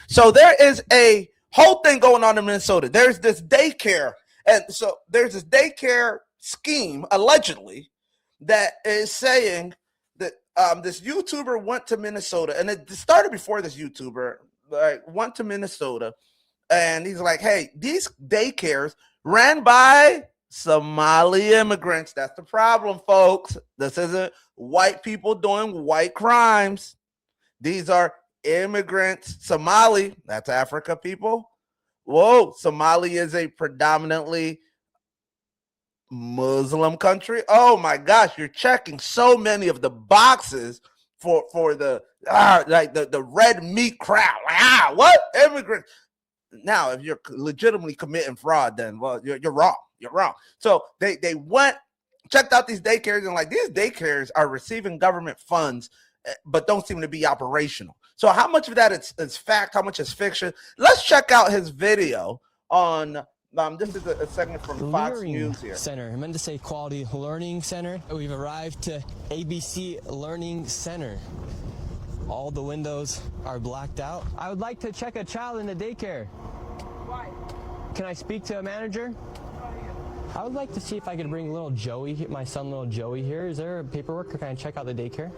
So there is a whole thing going on in Minnesota. There's this daycare, and so there's this daycare scheme allegedly that is saying that this YouTuber went to Minnesota, and it started before this YouTuber went to Minnesota, and he's like, "Hey, these daycares ran by Somali immigrants. That's the problem, folks. This isn't white people doing white crimes. These are immigrants. Somali, that's Africa, people. Whoa, Somali is a predominantly Muslim country. Oh my gosh, you're checking so many of the boxes for the like the red meat crowd. Like, what immigrants? Now, if you're legitimately committing fraud, then well, you're wrong. You're wrong. So they went, checked out these daycares, and like these daycares are receiving government funds, but don't seem to be operational. So how much of that is fact? How much is fiction? Let's check out his video on. This is a segment from Fox News here. Center. I meant to say Quality Learning Center. We've arrived to ABC Learning Center. All the windows are blacked out. I would like to check a child in the daycare. Why? Can I speak to a manager? I would like to see if I could bring little Joey, my son little Joey here. Is there paperwork, or can I check out the daycare?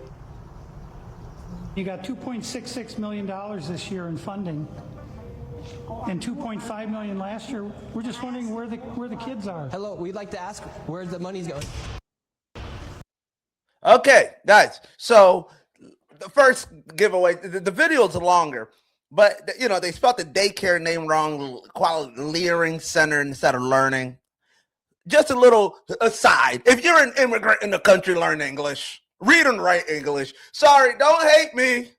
You got $2.66 million this year in funding and $2.5 million last year. We're just wondering where the kids are. Hello, we'd like to ask where the money's going. Okay, guys. So the first giveaway, the video is longer, but you know they spelled the daycare name wrong. Quality Learning Center instead of learning. Just a little aside. If you're an immigrant in the country, learn English. Read and write English. Sorry, don't hate me.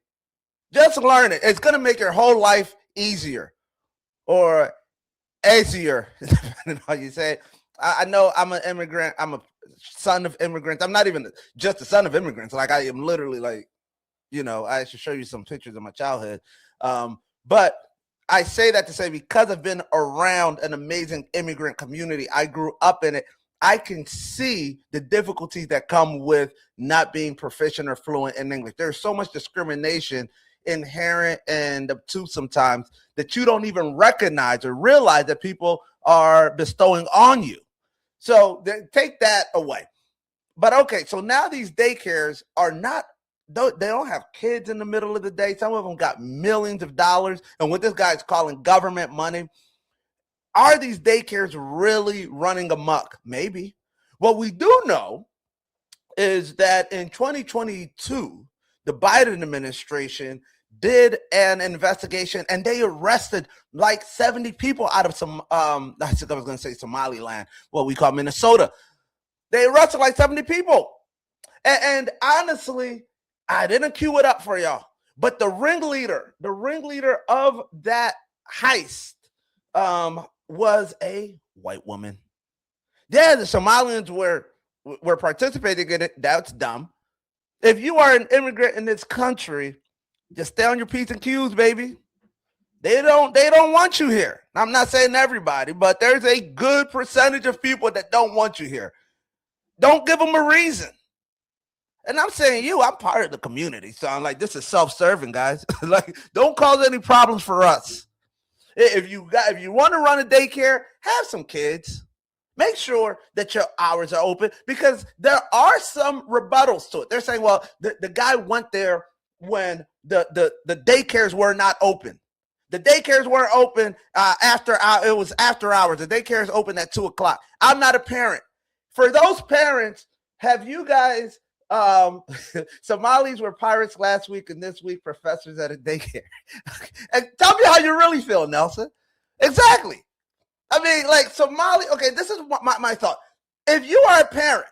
Just learn it. It's gonna make your whole life easier. Or easier, depending on how you say it. I know I'm an immigrant. I'm a son of immigrants. I'm not even just a son of immigrants. Like I am literally like, you know, I should show you some pictures of my childhood. But I say that to say because I've been around an amazing immigrant community, I grew up in it. I can see the difficulties that come with not being proficient or fluent in English. There's so much discrimination inherent and obtuse sometimes that you don't even recognize or realize that people are bestowing on you. So take that away. But okay, so now these daycares are not, they don't have kids in the middle of the day. Some of them got millions of dollars. And what this guy's calling government money, are these daycares really running amok? Maybe. What we do know is that in 2022, the Biden administration did an investigation and they arrested like 70 people out of some, I was going to say Somaliland, what we call Minnesota. They arrested like 70 people. And honestly, I didn't cue it up for y'all, but the ringleader of that heist was a white woman. Yeah, the Somalians were participating in it. That's dumb. If you are an immigrant in this country, just stay on your P's and Q's, baby. They don't want you here. I'm not saying everybody, but there's a good percentage of people that don't want you here. Don't give them a reason. And I'm saying I'm part of the community. So I'm like, this is self-serving, guys. Like, don't cause any problems for us. If you want to run a daycare, have some kids. Make sure that your hours are open because there are some rebuttals to it. They're saying, well, the guy went there when the daycares were not open. The daycares weren't open it was after hours. The daycares open at 2:00. I'm not a parent. For those parents, have you guys Somalis were pirates last week and this week professors at a daycare? And tell me how you really feel, Nelson. Exactly. I mean, like Somali. Okay, this is my thought. If you are a parent,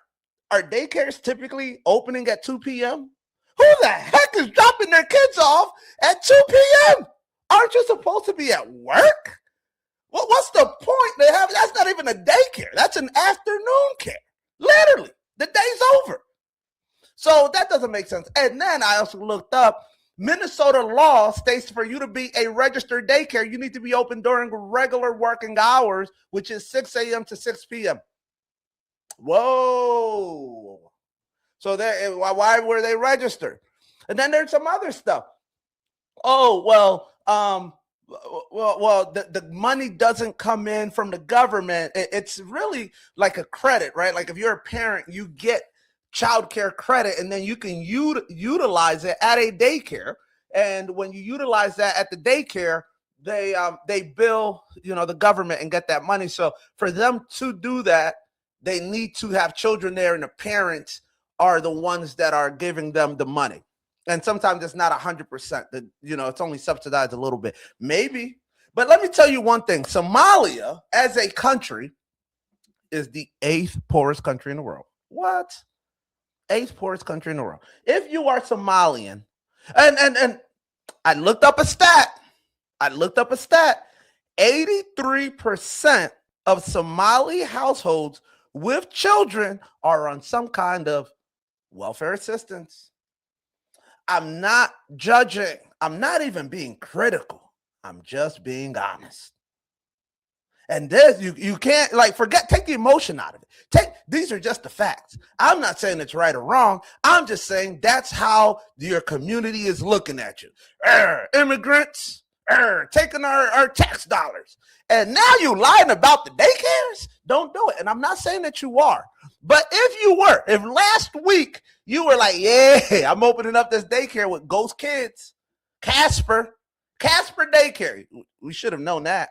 are daycares typically opening at 2 p.m.? Who the heck is dropping their kids off at 2 p.m.? Aren't you supposed to be at work? What's the point? That's not even a daycare. That's an afternoon care. Literally, the day's over. So that doesn't make sense. And then I also looked up, Minnesota law states for you to be a registered daycare, you need to be open during regular working hours, which is 6 a.m. to 6 p.m. Whoa. So why were they registered? And then there's some other stuff. Oh, well, Well, the money doesn't come in from the government. It's really like a credit, right? Like if you're a parent, you get child care credit, and then you can utilize it at a daycare. And when you utilize that at the daycare, they bill the government and get that money. So for them to do that, they need to have children there, and the parents are the ones that are giving them the money. And sometimes it's not 100%. It's only subsidized a little bit, maybe. But let me tell you one thing: Somalia, as a country, is the 8th poorest country in the world. What? 8th poorest country in the world. If you are Somalian, and I looked up a stat. 83% of Somali households with children are on some kind of welfare assistance. I'm not judging. I'm not even being critical. I'm just being honest. And this, you can't take the emotion out of it. These are just the facts. I'm not saying it's right or wrong. I'm just saying that's how your community is looking at you. Immigrants, taking our tax dollars. And now you lying about the daycares? Don't do it. And I'm not saying that you are. But if last week you were like, yeah, I'm opening up this daycare with Ghost Kids, Casper Daycare. We should have known that.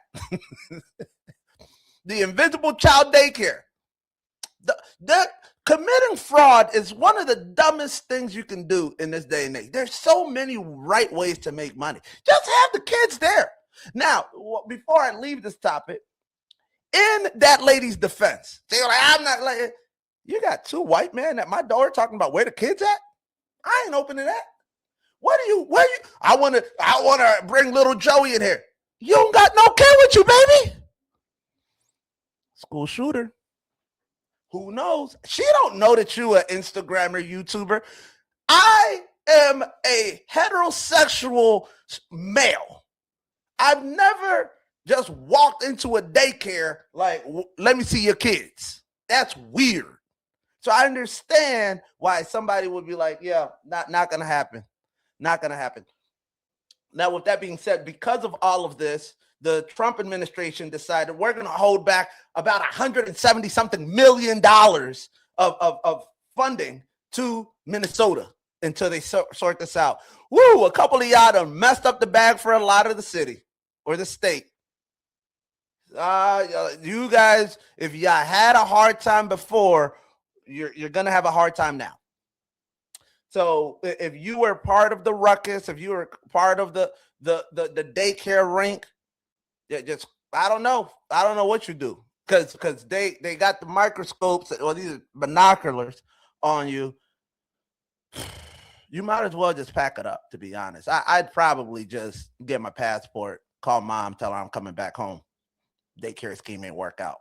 The invisible child daycare. The committing fraud is one of the dumbest things you can do in this day and age. There's so many right ways to make money. Just have the kids there. Now, before I leave this topic, in that lady's defense, they're like, I'm not like, you got 2 white men at my door talking about where the kids at? I ain't opening that. I want to bring little Joey in here. You don't got no kid with you, baby. School shooter. Who knows? She don't know that you an Instagrammer, YouTuber. I am a heterosexual male. I've never just walked into a daycare like, let me see your kids. That's weird. So I understand why somebody would be like, yeah, not going to happen. Not going to happen. Now, with that being said, because of all of this, the Trump administration decided we're going to hold back about $170-something million of funding to Minnesota until they sort this out. Woo, a couple of y'all done messed up the bag for a lot of the city or the state. You guys, if y'all had a hard time before, you're going to have a hard time now. So if you were part of the ruckus, if you were part of the daycare rink, just I don't know what you do because they got the microscopes or these binoculars on you. You might as well just pack it up, to be honest. I'd probably just get my passport, call mom, tell her I'm coming back home. Daycare scheme ain't work out.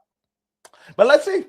But let's see.